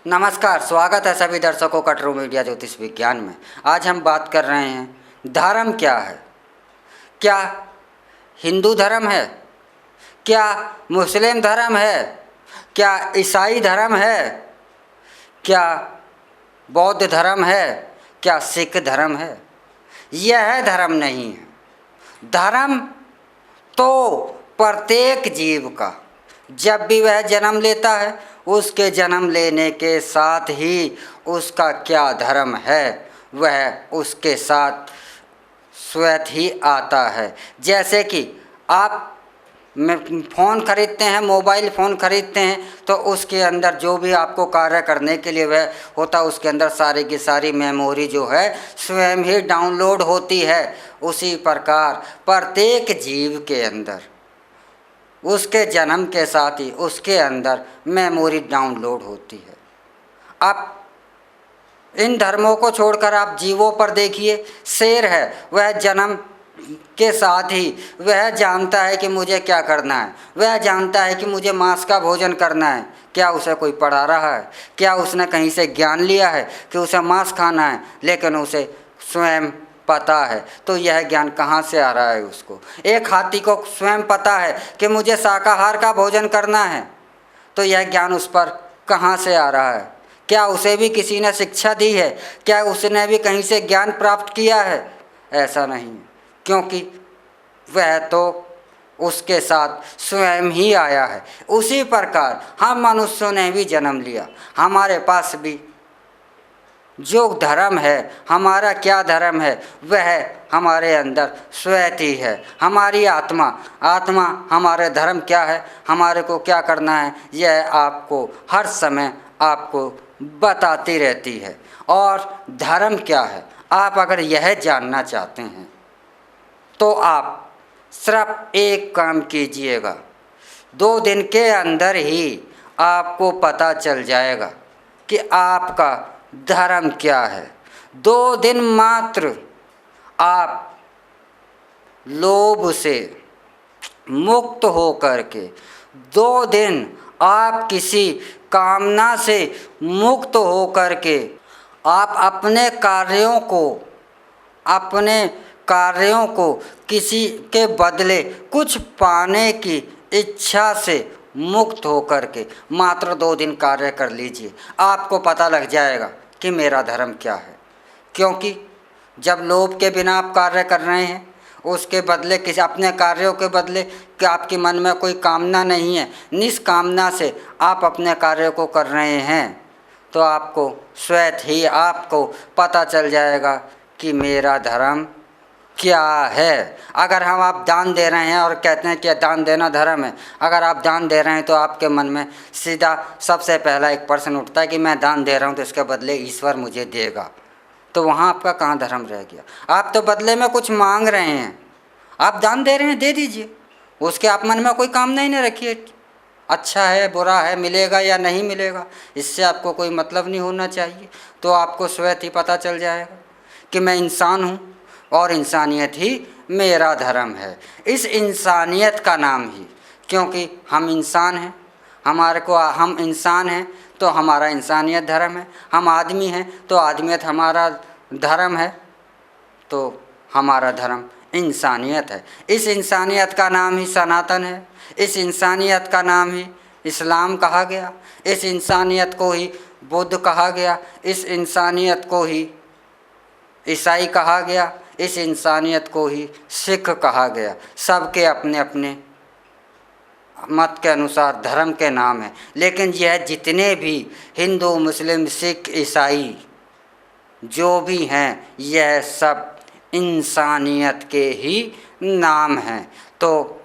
नमस्कार, स्वागत है सभी दर्शकों का ट्रू मीडिया ज्योतिष विज्ञान में। आज हम बात कर रहे हैं धर्म क्या है। क्या हिंदू धर्म है? क्या मुस्लिम धर्म है? क्या ईसाई धर्म है? क्या बौद्ध धर्म है? क्या सिख धर्म है? यह धर्म नहीं है। धर्म तो प्रत्येक जीव का जब भी वह जन्म लेता है, उसके जन्म लेने के साथ ही उसका क्या धर्म है वह उसके साथ स्वतः ही आता है। जैसे कि आप फ़ोन खरीदते हैं, मोबाइल फ़ोन खरीदते हैं, तो उसके अंदर जो भी आपको कार्य करने के लिए वह होता है, उसके अंदर सारी की सारी मेमोरी जो है स्वयं ही डाउनलोड होती है। उसी प्रकार प्रत्येक जीव के अंदर उसके जन्म के साथ ही उसके अंदर मेमोरी डाउनलोड होती है। आप इन धर्मों को छोड़कर आप जीवों पर देखिए। शेर है, वह जन्म के साथ ही वह जानता है कि मुझे क्या करना है। वह जानता है कि मुझे मांस का भोजन करना है। क्या उसे कोई पढ़ा रहा है? क्या उसने कहीं से ज्ञान लिया है कि उसे मांस खाना है? लेकिन उसे स्वयं पता है। तो यह ज्ञान कहाँ से आ रहा है उसको? एक हाथी को स्वयं पता है कि मुझे शाकाहार का भोजन करना है, तो यह ज्ञान उस पर कहाँ से आ रहा है? क्या उसे भी किसी ने शिक्षा दी है? क्या उसने भी कहीं से ज्ञान प्राप्त किया है? ऐसा नहीं है, क्योंकि वह तो उसके साथ स्वयं ही आया है। उसी प्रकार हम मनुष्यों ने भी जन्म लिया। हमारे पास भी जो धर्म है, हमारा क्या धर्म है, वह हमारे अंदर स्वयं ही है। हमारी आत्मा हमारे धर्म क्या है, हमारे को क्या करना है, यह आपको हर समय आपको बताती रहती है। और धर्म क्या है, आप अगर यह जानना चाहते हैं तो आप सिर्फ एक काम कीजिएगा, 2 दिन के अंदर ही आपको पता चल जाएगा कि आपका धर्म क्या है। 2 दिन मात्र आप लोभ से मुक्त हो करके, 2 दिन आप किसी कामना से मुक्त हो करके, आप अपने कार्यों को किसी के बदले कुछ पाने की इच्छा से मुक्त हो करके मात्र 2 दिन कार्य कर लीजिए। आपको पता लग जाएगा कि मेरा धर्म क्या है। क्योंकि जब लोभ के बिना आप कार्य कर रहे हैं, उसके बदले किसी अपने कार्यों के बदले कि आपके मन में कोई कामना नहीं है, निष्कामना से आप अपने कार्य को कर रहे हैं, तो आपको स्वयं ही आपको पता चल जाएगा कि मेरा धर्म क्या है। अगर आप दान दे रहे हैं और कहते हैं कि दान देना धर्म है, अगर आप दान दे रहे हैं तो आपके मन में सीधा सबसे पहला एक प्रश्न उठता है कि मैं दान दे रहा हूँ तो इसके बदले ईश्वर मुझे देगा। तो वहाँ आपका कहाँ धर्म रह गया? आप तो बदले में कुछ मांग रहे हैं। आप दान दे रहे हैं, दे दीजिए, उसके आप मन में कोई कामना ही नहीं रखिए। अच्छा है, बुरा है, मिलेगा या नहीं मिलेगा, इससे आपको कोई मतलब नहीं होना चाहिए। तो आपको स्वयं ही पता चल जाएगा कि मैं इंसान हूँ और इंसानियत ही मेरा धर्म है। इस इंसानियत का नाम ही, क्योंकि हम इंसान हैं, हम इंसान हैं तो हमारा इंसानियत धर्म है। हम आदमी हैं तो आदमियत हमारा धर्म है। तो हमारा धर्म इंसानियत है। इस इंसानियत का नाम ही सनातन है। इस इंसानियत का नाम ही इस्लाम कहा गया। इस इंसानियत को ही बुद्ध कहा गया। इस इंसानियत को ही ईसाई कहा गया। इस इंसानियत को ही सिख कहा गया। सबके अपने अपने मत के अनुसार धर्म के नाम है। लेकिन यह जितने भी हिंदू, मुस्लिम, सिख, ईसाई जो भी हैं, यह सब इंसानियत के ही नाम हैं। तो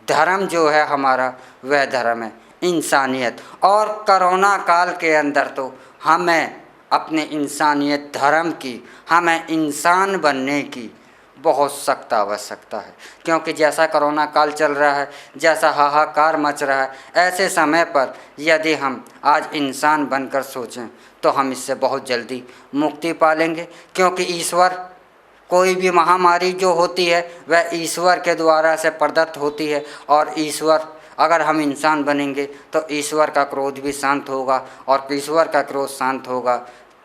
धर्म जो है हमारा, वह धर्म है इंसानियत। और कोरोना काल के अंदर तो हमें अपने इंसानियत धर्म की, हमें इंसान बनने की बहुत सख्त आवश्यकता है। क्योंकि जैसा कोरोना काल चल रहा है, जैसा हाहाकार मच रहा है, ऐसे समय पर यदि हम आज इंसान बनकर सोचें तो हम इससे बहुत जल्दी मुक्ति पा लेंगे। क्योंकि ईश्वर, कोई भी महामारी जो होती है वह ईश्वर के द्वारा से प्रदत्त होती है और ईश्वर अगर हम इंसान बनेंगे तो ईश्वर का क्रोध भी शांत होगा, और ईश्वर का क्रोध शांत होगा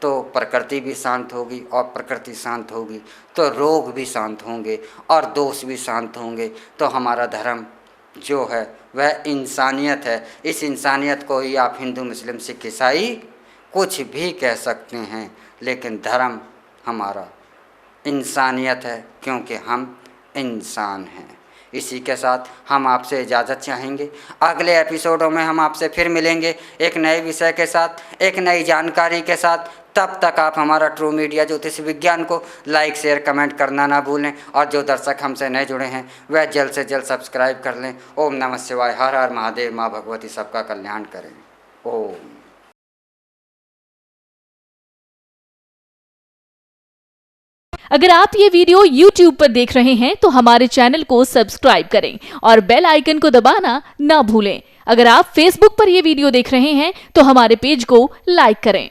तो प्रकृति भी शांत होगी, और प्रकृति शांत होगी तो रोग भी शांत होंगे और दोष भी शांत होंगे। तो हमारा धर्म जो है वह इंसानियत है। इस इंसानियत को ही आप हिंदू, मुस्लिम, सिख, ईसाई कुछ भी कह सकते हैं, लेकिन धर्म हमारा इंसानियत है, क्योंकि हम इंसान हैं। इसी के साथ हम आपसे इजाज़त चाहेंगे। अगले एपिसोडों में हम आपसे फिर मिलेंगे एक नए विषय के साथ, एक नई जानकारी के साथ। तब तक आप हमारा ट्रू मीडिया ज्योतिष विज्ञान को लाइक, शेयर, कमेंट करना ना भूलें, और जो दर्शक हमसे नए जुड़े हैं वह जल्द से जल्द सब्सक्राइब कर लें। ओम नमः शिवाय। हर हर महादेव। माँ भगवती सबका कल्याण करें। ओम। अगर आप ये वीडियो YouTube पर देख रहे हैं तो हमारे चैनल को सब्सक्राइब करें और बेल आइकन को दबाना ना भूलें। अगर आप Facebook पर ये वीडियो देख रहे हैं तो हमारे पेज को लाइक करें।